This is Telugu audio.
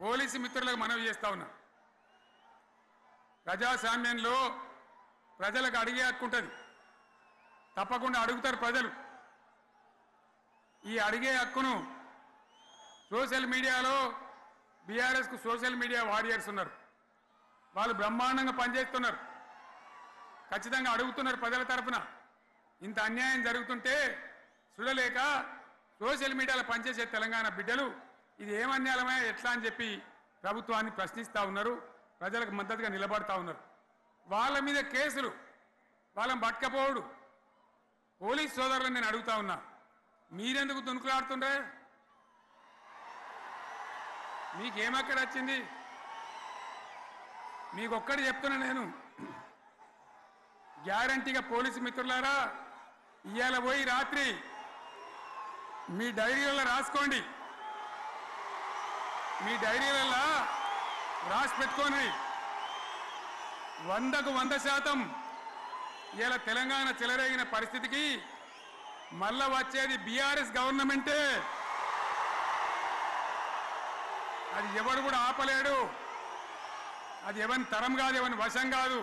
పోలీసు మిత్రులకు మనవి చేస్తా ఉన్నా, ప్రజాస్వామ్యంలో ప్రజలకు అడిగే హక్కు ఉంటుంది, తప్పకుండా అడుగుతారు ప్రజలు. ఈ అడిగే హక్కును సోషల్ మీడియాలో బీఆర్ఎస్కు సోషల్ మీడియా వారియర్స్ ఉన్నారు, వాళ్ళు బ్రహ్మాండంగా పనిచేస్తున్నారు, ఖచ్చితంగా అడుగుతున్నారు ప్రజల తరఫున. ఇంత అన్యాయం జరుగుతుంటే చూడలేక సోషల్ మీడియాలో పనిచేసే తెలంగాణ బిడ్డలు ఇది ఏమన్యాయమే ఎట్లా అని చెప్పి ప్రభుత్వాన్ని ప్రశ్నిస్తూ ఉన్నారు, ప్రజలకు మద్దతుగా నిలబడతా ఉన్నారు. వాళ్ళ మీద కేసులు, వాళ్ళని పట్టుకపోవడు. పోలీస్ సోదరులను నేను అడుగుతా ఉన్నా, మీరెందుకు దునుకులాడుతుండ్రే? మీకేమక్కడ వచ్చింది? మీకొక్కటి చెప్తున్నా నేను, గ్యారంటీగా పోలీసు మిత్రులారా, ఇవాళ పోయి రాత్రి మీ డైరీలలో రాసుకోండి, మీ డైరీలలో రాసి పెట్టుకోండి. 100కు 100% ఇలా తెలంగాణ చెలరేగిన పరిస్థితికి మళ్ళా వచ్చేది బీఆర్ఎస్ గవర్నమెంటే. అది ఎవడు కూడా ఆపలేడు, అది ఎవరి తరం కాదు, ఎవరి వశం కాదు.